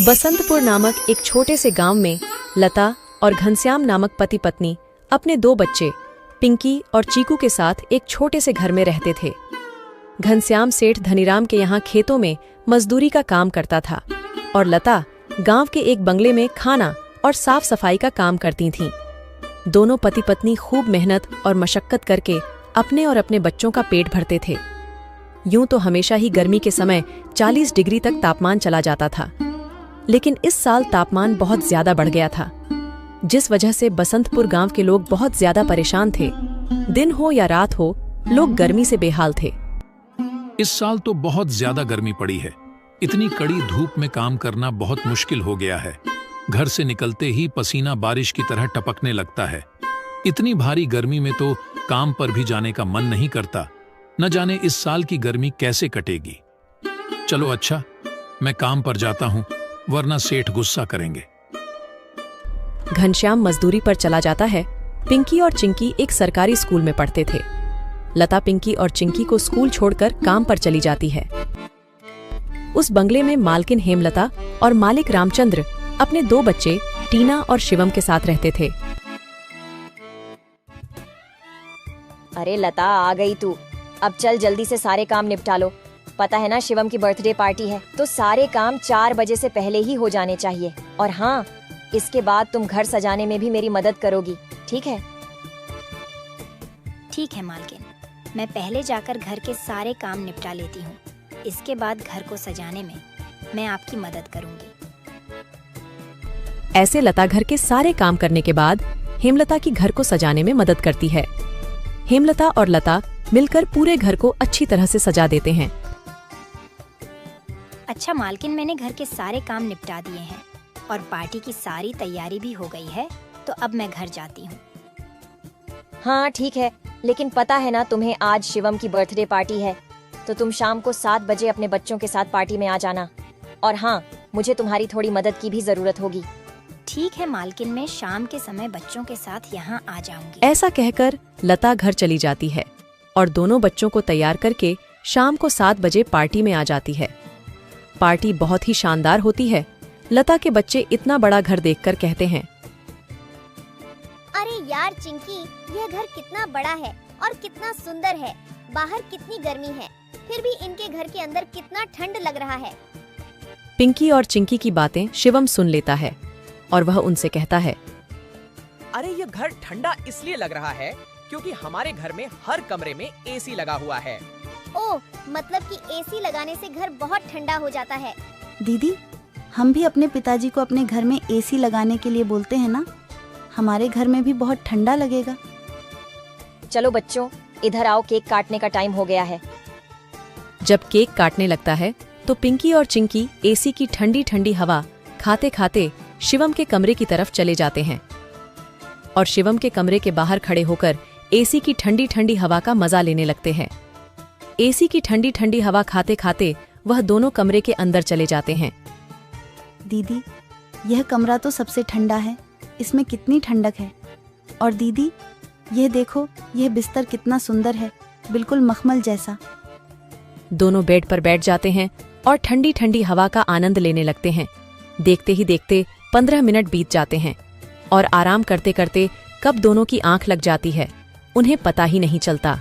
बसंतपुर नामक एक छोटे से गांव में लता और घनश्याम नामक पति पत्नी अपने दो बच्चे पिंकी और चीकू के साथ एक छोटे से घर में रहते थे। घनश्याम सेठ धनीराम के यहाँ खेतों में मजदूरी का काम करता था और लता गांव के एक बंगले में खाना और साफ सफाई का काम करती थीं। दोनों पति पत्नी खूब मेहनत और मशक्कत करके अपने और अपने बच्चों का पेट भरते थे। यूं तो हमेशा ही गर्मी के समय 40 डिग्री तक तापमान चला जाता था, लेकिन इस साल तापमान बहुत ज्यादा बढ़ गया था, जिस वजह से बसंतपुर गांव के लोग बहुत ज्यादा परेशान थे। दिन हो या रात हो, लोग गर्मी से बेहाल थे। इस साल तो बहुत ज्यादा गर्मी पड़ी है। इतनी कड़ी धूप में काम करना बहुत मुश्किल हो गया है। घर से निकलते ही पसीना बारिश की तरह टपकने लगता है। इतनी भारी गर्मी में तो काम पर भी जाने का मन नहीं करता। न जाने इस साल की गर्मी कैसे कटेगी। चलो अच्छा, मैं काम पर जाता हूँ, वरना सेठ गुस्सा करेंगे। घनश्याम मजदूरी पर चला जाता है। पिंकी और चिंकी एक सरकारी स्कूल में पढ़ते थे। लता पिंकी और चिंकी को स्कूल छोड़कर काम पर चली जाती है। उस बंगले में मालकिन हेमलता और मालिक रामचंद्र अपने दो बच्चे टीना और शिवम के साथ रहते थे। अरे लता, आ गई तू। अब चल जल्दी से सारे काम निपटा लो। पता है ना, शिवम की बर्थडे पार्टी है, तो सारे काम 4 बजे से पहले ही हो जाने चाहिए। और हाँ, इसके बाद तुम घर सजाने में भी मेरी मदद करोगी, ठीक है? ठीक है मालकिन, मैं पहले जाकर घर के सारे काम निपटा लेती हूँ। इसके बाद घर को सजाने में मैं आपकी मदद करूँगी। ऐसे लता घर के सारे काम करने के बाद हेमलता की घर को सजाने में मदद करती है। हेमलता और लता मिलकर पूरे घर को अच्छी तरह से सजा देते हैं। अच्छा मालकिन, मैंने घर के सारे काम निपटा दिए हैं और पार्टी की सारी तैयारी भी हो गई है, तो अब मैं घर जाती हूँ। हाँ ठीक है, लेकिन पता है ना तुम्हें, आज शिवम की बर्थडे पार्टी है, तो तुम शाम को 7 बजे अपने बच्चों के साथ पार्टी में आ जाना। और हाँ, मुझे तुम्हारी थोड़ी मदद की भी जरूरत होगी। ठीक है मालकिन, मैं शाम के समय बच्चों के साथ यहाँ आ जाऊंगी। ऐसा कहकर लता घर चली जाती है और दोनों बच्चों को तैयार करके शाम को 7 बजे पार्टी में आ जाती है। पार्टी बहुत ही शानदार होती है। लता के बच्चे इतना बड़ा घर देखकर कहते हैं, अरे यार चिंकी, यह घर कितना बड़ा है और कितना सुंदर है। बाहर कितनी गर्मी है, फिर भी इनके घर के अंदर कितना ठंड लग रहा है। पिंकी और चिंकी की बातें शिवम सुन लेता है और वह उनसे कहता है, अरे ये घर ठंडा इसलिए लग रहा है क्योंकि हमारे घर में हर कमरे में एसी लगा हुआ है। ओह, मतलब कि एसी लगाने से घर बहुत ठंडा हो जाता है। दीदी, हम भी अपने पिताजी को अपने घर में एसी लगाने के लिए बोलते हैं ना, हमारे घर में भी बहुत ठंडा लगेगा। चलो बच्चों, इधर आओ, केक काटने का टाइम हो गया है। जब केक काटने लगता है तो पिंकी और चिंकी एसी की ठंडी ठंडी हवा खाते खाते शिवम के कमरे की तरफ चले जाते हैं और शिवम के कमरे के बाहर खड़े होकर एसी की ठंडी ठंडी हवा का मजा लेने लगते हैं। एसी की ठंडी ठंडी हवा खाते खाते वह दोनों कमरे के अंदर चले जाते हैं। दीदी, यह कमरा तो सबसे ठंडा है, इसमें कितनी ठंडक है। और दीदी, यह देखो, यह बिस्तर कितना सुंदर है, बिल्कुल मखमल जैसा। दोनों बेड पर बैठ जाते हैं और ठंडी ठंडी हवा का आनंद लेने लगते हैं। देखते ही देखते 15 मिनट बीत जाते हैं और आराम करते करते कब दोनों की आंख लग जाती है, उन्हें पता ही नहीं चलता।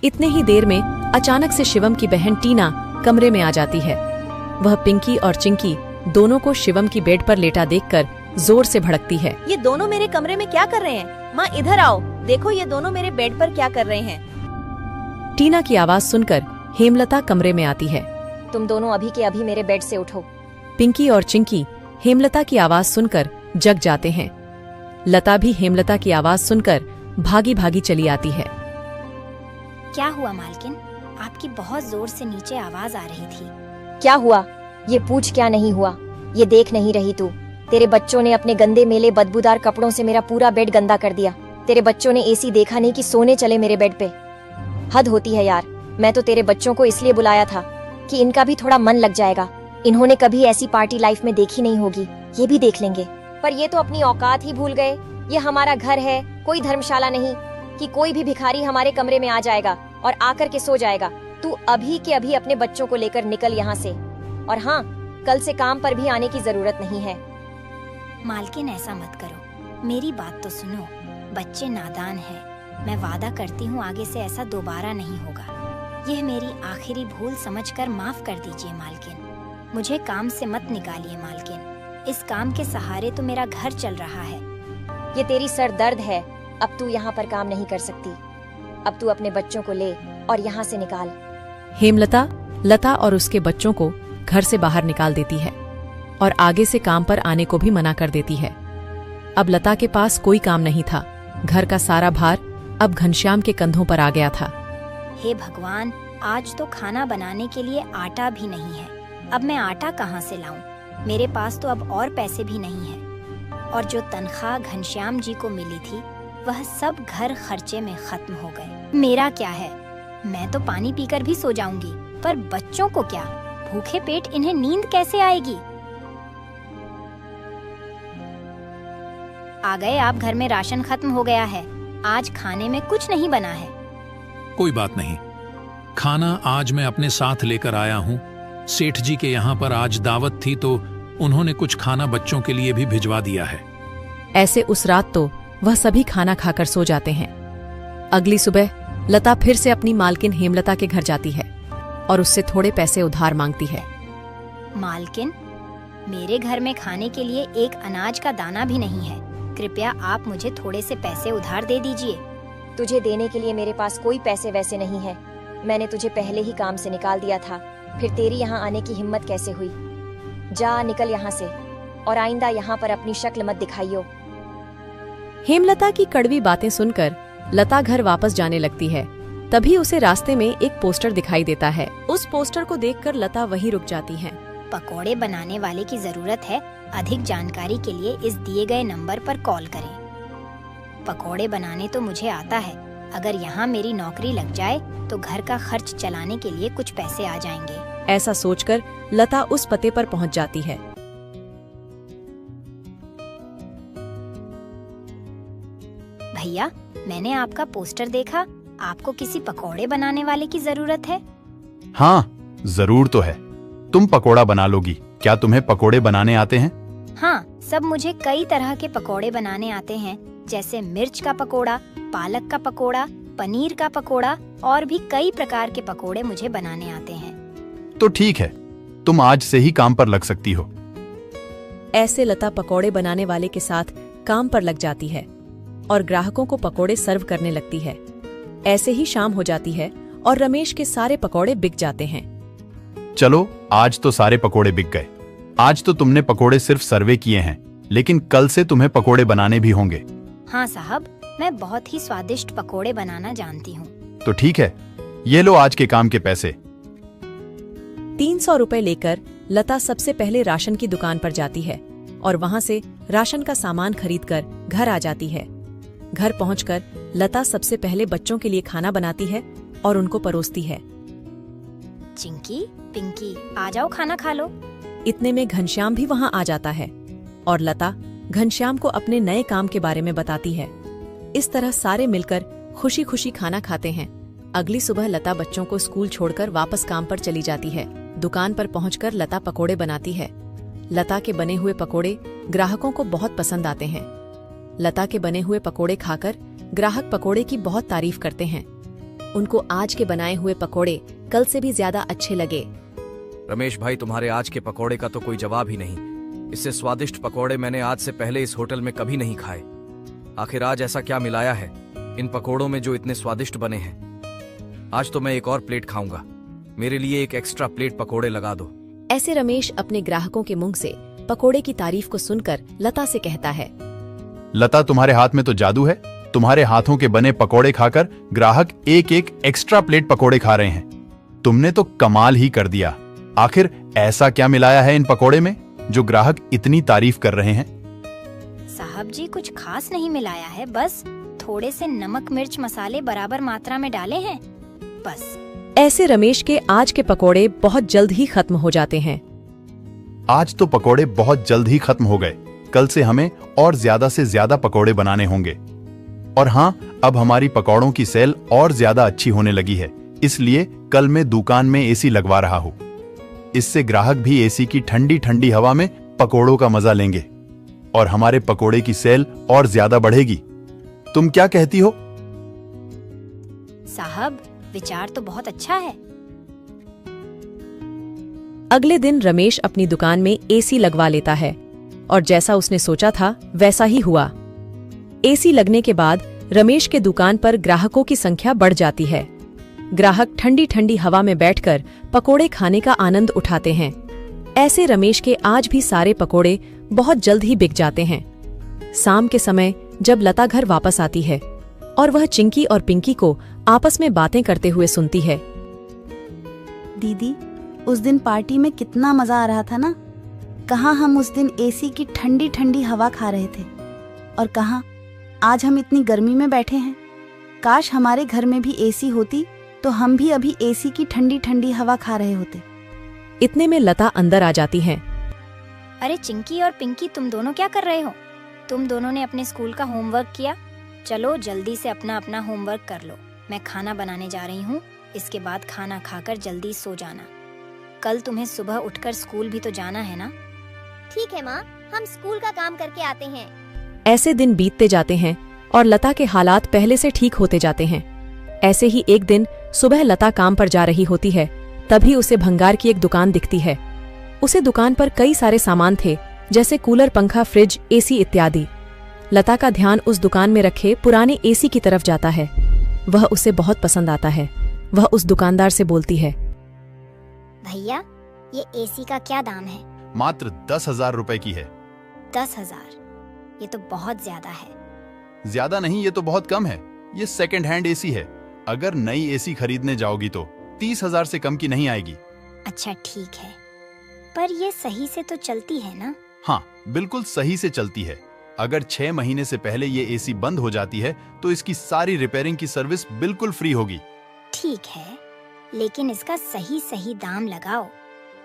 इतने ही देर में अचानक से शिवम की बहन टीना कमरे में आ जाती है। वह पिंकी और चिंकी दोनों को शिवम की बेड पर लेटा देखकर जोर से भड़कती है। ये दोनों मेरे कमरे में क्या कर रहे हैं? माँ इधर आओ, देखो ये दोनों मेरे बेड पर क्या कर रहे हैं। टीना की आवाज सुनकर हेमलता कमरे में आती है। तुम दोनों अभी के अभी मेरे बेड से उठो। पिंकी और चिंकी हेमलता की आवाज सुनकर जग जाते हैं। लता भी हेमलता की आवाज सुनकर भागी भागी चली आती है। क्या हुआ मालकिन? आपकी बहुत जोर से नीचे आवाज आ रही थी। क्या हुआ? ये पूछ, क्या नहीं हुआ? ये देख नहीं रही तू? तेरे बच्चों ने अपने गंदे मेले बदबूदार कपड़ों से मेरा पूरा बेड गंदा कर दिया। तेरे बच्चों ने एसी देखा नहीं कि सोने चले मेरे बेड पे। हद होती है यार। मैं तो तेरे बच्चों को इसलिए बुलाया था कि इनका भी थोड़ा मन लग जाएगा। इन्होंने कभी ऐसी पार्टी लाइफ में देखी नहीं होगी, ये भी देख लेंगे। पर ये तो अपनी औकात ही भूल गए। ये हमारा घर है, कोई धर्मशाला नहीं कि कोई भी भिखारी हमारे कमरे में आ जाएगा और आकर के सो जाएगा। तू अभी के अभी अपने बच्चों को लेकर निकल यहाँ से। और हाँ, कल से काम पर भी आने की जरूरत नहीं है। मालकिन ऐसा मत करो, मेरी बात तो सुनो। बच्चे नादान हैं। मैं वादा करती हूँ आगे से ऐसा दोबारा नहीं होगा। यह मेरी आखिरी भूल समझकर माफ कर दीजिए मालकिन। मुझे काम से मत निकालिए मालकिन। इस काम के सहारे तो मेरा घर चल रहा है। ये तेरी सर दर्द है। अब तू यहाँ पर काम नहीं कर सकती। अब तू अपने बच्चों को ले और यहाँ से निकाल। हेमलता लता और उसके बच्चों को घर से बाहर निकाल देती है और आगे से काम पर आने को भी मना कर देती है। अब लता के पास कोई काम नहीं था। घर का सारा भार अब घनश्याम के कंधों पर आ गया था। हे भगवान, आज तो खाना बनाने के लिए आटा भी नहीं है। अब मैं आटा कहाँ से लाऊं? मेरे पास तो अब और पैसे भी नहीं है। और जो तनख्वाह घनश्याम जी को मिली थी वह सब घर खर्चे में खत्म हो गए। मेरा क्या है? मैं तो पानी पीकर भी सो जाऊंगी, पर बच्चों को क्या? भूखे पेट इन्हें नींद कैसे आएगी? आ गए आप। घर में राशन खत्म हो गया है। आज खाने में कुछ नहीं बना है। कोई बात नहीं, खाना आज मैं अपने साथ लेकर आया हूँ। सेठ जी के यहाँ पर आज दावत थी तो उन्होंने कुछ खाना बच्चों के लिए भी भिजवा दिया है। ऐसे उस रात तो वह सभी खाना खाकर सो जाते हैं। अगली सुबह लता फिर से अपनी मालकिन हेमलता के घर जाती है और उससे थोड़े पैसे उधार मांगती है। मालकिन, मेरे घर में खाने के लिए एक अनाज का दाना भी नहीं है। कृपया आप मुझे थोड़े से पैसे उधार दे दीजिए। तुझे देने के लिए मेरे पास कोई पैसे वैसे नहीं है। मैंने तुझे पहले ही काम से निकाल दिया था, फिर तेरी यहाँ आने की हिम्मत कैसे हुई? जा निकल यहाँ से और आइंदा यहाँ पर अपनी शक्ल मत दिखाइयो। हेमलता की कड़वी बातें सुनकर लता घर वापस जाने लगती है। तभी उसे रास्ते में एक पोस्टर दिखाई देता है। उस पोस्टर को देखकर लता वहीं रुक जाती है। पकोड़े बनाने वाले की जरूरत है। अधिक जानकारी के लिए इस दिए गए नंबर पर कॉल करें। पकोड़े बनाने तो मुझे आता है। अगर यहाँ मेरी नौकरी लग जाए तो घर का खर्च चलाने के लिए कुछ पैसे आ जाएंगे। ऐसा सोचकर लता उस पते पर पहुंच जाती है। भैया, मैंने आपका पोस्टर देखा। आपको किसी पकोड़े बनाने वाले की जरूरत है? हाँ, जरूर तो है। तुम पकोड़ा बना लोगी। क्या तुम्हें पकोड़े बनाने आते हैं? हाँ, सब मुझे कई तरह के पकोड़े बनाने आते हैं, जैसे मिर्च का पकोड़ा, पालक का पकोड़ा, पनीर का पकोड़ा और भी कई प्रकार के पकोड़े मुझे बनाने आते हैं। तो ठीक है, तुम आज से ही काम पर लग सकती हो। ऐसे लता पकोड़े बनाने वाले के साथ काम पर लग जाती है और ग्राहकों को पकोड़े सर्व करने लगती है। ऐसे ही शाम हो जाती है और रमेश के सारे पकोड़े बिक जाते हैं। चलो, आज तो सारे पकोड़े बिक गए। आज तो तुमने पकोड़े सिर्फ सर्वे किए हैं, लेकिन कल से तुम्हें पकोड़े बनाने भी होंगे। हाँ साहब, मैं बहुत ही स्वादिष्ट पकोड़े बनाना जानती हूँ। तो ठीक है, ये लो आज के काम के पैसे। 300 रुपए लेकर लता सबसे पहले राशन की दुकान पर जाती है और वहां से राशन का सामान खरीदकर घर आ जाती है। घर पहुंचकर लता सबसे पहले बच्चों के लिए खाना बनाती है और उनको परोसती है। चिंकी, पिंकी, आ जाओ खाना खा लो। इतने में घनश्याम भी वहां आ जाता है और लता घनश्याम को अपने नए काम के बारे में बताती है। इस तरह सारे मिलकर खुशी खुशी खाना खाते हैं। अगली सुबह लता बच्चों को स्कूल छोड़कर वापस काम पर चली जाती है। दुकान पर पहुंचकर लता पकोड़े बनाती है। लता के बने हुए पकोड़े ग्राहकों को बहुत पसंद आते हैं। लता के बने हुए पकोड़े खाकर ग्राहक पकोड़े की बहुत तारीफ करते हैं। उनको आज के बनाए हुए पकोड़े कल से भी ज्यादा अच्छे लगे। रमेश भाई, तुम्हारे आज के पकोड़े का तो कोई जवाब ही नहीं। इससे स्वादिष्ट पकोड़े मैंने आज से पहले इस होटल में कभी नहीं खाए। आखिर आज ऐसा क्या मिलाया है इन पकोड़ों में जो इतने स्वादिष्ट बने हैं? आज तो मैं एक और प्लेट खाऊंगा। मेरे लिए एक एक्स्ट्रा प्लेट पकोड़े लगा दो। ऐसे रमेश अपने ग्राहकों के मुंह से पकोड़े की तारीफ को सुनकर लता से कहता है, लता, तुम्हारे हाथ में तो जादू है। तुम्हारे हाथों के बने पकोड़े खाकर ग्राहक एक एक एक्स्ट्रा प्लेट पकोड़े खा रहे हैं। तुमने तो कमाल ही कर दिया। आखिर ऐसा क्या मिलाया है इन पकोड़े में जो ग्राहक इतनी तारीफ कर रहे हैं? साहब जी, कुछ खास नहीं मिलाया है, बस थोड़े से नमक मिर्च मसाले बराबर मात्रा में डाले हैं, बस। ऐसे रमेश के आज के पकोड़े बहुत जल्द ही खत्म हो जाते हैं। आज तो पकोड़े बहुत जल्द ही खत्म हो गए। कल से हमें और ज्यादा से ज्यादा पकोड़े बनाने होंगे। और हाँ, अब हमारी पकोड़ों की सेल और ज्यादा अच्छी होने लगी है, इसलिए कल मैं दुकान में एसी लगवा रहा हूँ। इससे ग्राहक भी एसी की ठंडी ठंडी हवा में पकोड़ों का मजा लेंगे और हमारे पकोड़े की सेल और ज्यादा बढ़ेगी। तुम क्या कहती हो? साहब, विचार तो बहुत अच्छा है। अगले दिन रमेश अपनी दुकान में एसी लगवा लेता है और जैसा उसने सोचा था वैसा ही हुआ। एसी लगने के बाद रमेश के दुकान पर ग्राहकों की संख्या बढ़ जाती है। ग्राहक ठंडी ठंडी हवा में बैठकर पकोड़े खाने का आनंद उठाते हैं। ऐसे रमेश के आज भी सारे पकोड़े बहुत जल्द ही बिक जाते हैं। शाम के समय जब लता घर वापस आती है और वह चिंकी और पिंकी को आपस में बातें करते हुए सुनती है। दीदी, उस दिन पार्टी में कितना मजा आ रहा था ना। कहाँ हम उस दिन एसी की ठंडी ठंडी हवा खा रहे थे और कहाँ आज हम इतनी गर्मी में बैठे हैं। काश हमारे घर में भी एसी होती तो हम भी अभी एसी की ठंडी ठंडी हवा खा रहे होते। इतने में लता अंदर आ जाती है। अरे चिंकी और पिंकी, तुम दोनों क्या कर रहे हो? तुम दोनों ने अपने स्कूल का होमवर्क किया? चलो जल्दी से अपना अपना होमवर्क कर लो। मैं खाना बनाने जा रही हूँ। इसके बाद खाना खाकर जल्दी सो जाना। कल तुम्हें सुबह उठकर स्कूल भी तो जाना है ना। ठीक है माँ, हम स्कूल का काम करके आते हैं। ऐसे दिन बीतते जाते हैं और लता के हालात पहले से ठीक होते जाते हैं। ऐसे ही एक दिन सुबह लता काम पर जा रही होती है, तभी उसे भंगार की एक दुकान दिखती है। उसे दुकान पर कई सारे सामान थे, जैसे कूलर, पंखा, फ्रिज, एसी इत्यादि। लता का ध्यान उस दुकान में रखे पुराने एसी की तरफ जाता है। वह उसे बहुत पसंद आता है। वह उस दुकानदार से बोलती है, भैया, ये एसी का क्या दाम है? मात्र 10,000 रुपए की है। 10,000? ये तो बहुत ज्यादा है। ज्यादा नहीं, ये तो बहुत कम है। ये सेकंड हैंड एसी है। अगर नई एसी खरीदने जाओगी तो 30,000 से कम की नहीं आएगी। अच्छा ठीक है, पर ये सही से तो चलती है ना? हाँ, बिल्कुल सही से चलती है। अगर 6 महीने से पहले ये एसी बंद हो जाती है तो इसकी सारी रिपेयरिंग की सर्विस बिल्कुल फ्री होगी। ठीक है, लेकिन इसका सही सही दाम लगाओ।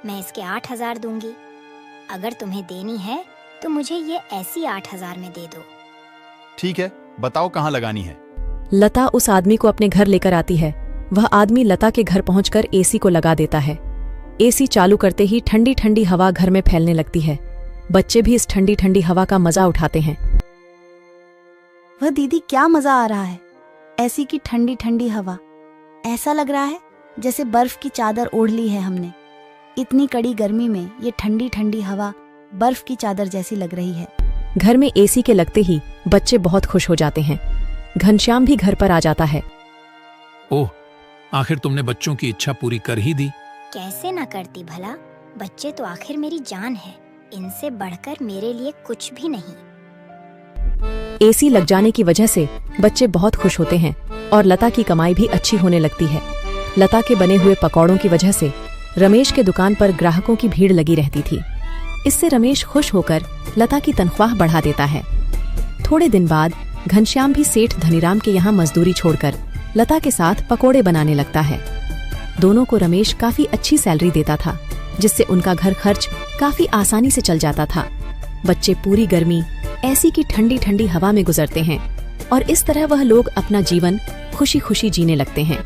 मैं इसके 8,000 दूंगी। अगर तुम्हें देनी है तो मुझे ये ऐसी 8,000 में दे दो। ठीक है, बताओ कहाँ लगानी है। लता उस आदमी को अपने घर लेकर आती है। वह आदमी लता के घर पहुंचकर एसी को लगा देता है। एसी चालू करते ही ठंडी ठंडी हवा घर में फैलने लगती है। बच्चे भी इस ठंडी ठंडी हवा का मजा उठाते हैं। वह दीदी, क्या मजा आ रहा है। एसी की ठंडी ठंडी हवा, ऐसा लग रहा है जैसे बर्फ की चादर ओढ़ ली है हमने। इतनी कड़ी गर्मी में ये ठंडी ठंडी हवा बर्फ की चादर जैसी लग रही है। घर में एसी के लगते ही बच्चे बहुत खुश हो जाते हैं। घनश्याम भी घर पर आ जाता है। ओह, आखिर तुमने बच्चों की इच्छा पूरी कर ही दी। कैसे ना करती भला। बच्चे तो आखिर मेरी जान है। इनसे बढ़कर मेरे लिए कुछ भी नहीं। एसी लग जाने की वजह से बच्चे बहुत खुश होते हैं और लता की कमाई भी अच्छी होने लगती है। लता के बने हुए पकौड़ों की वजह से रमेश के दुकान पर ग्राहकों की भीड़ लगी रहती थी। इससे रमेश खुश होकर लता की तनख्वाह बढ़ा देता है। थोड़े दिन बाद घनश्याम भी सेठ धनीराम के यहाँ मजदूरी छोड़कर लता के साथ पकोड़े बनाने लगता है। दोनों को रमेश काफी अच्छी सैलरी देता था, जिससे उनका घर खर्च काफी आसानी से चल जाता था। बच्चे पूरी गर्मी ऐसी की ठंडी ठंडी हवा में गुजरते हैं और इस तरह वह लोग अपना जीवन खुशी खुशी जीने लगते हैं।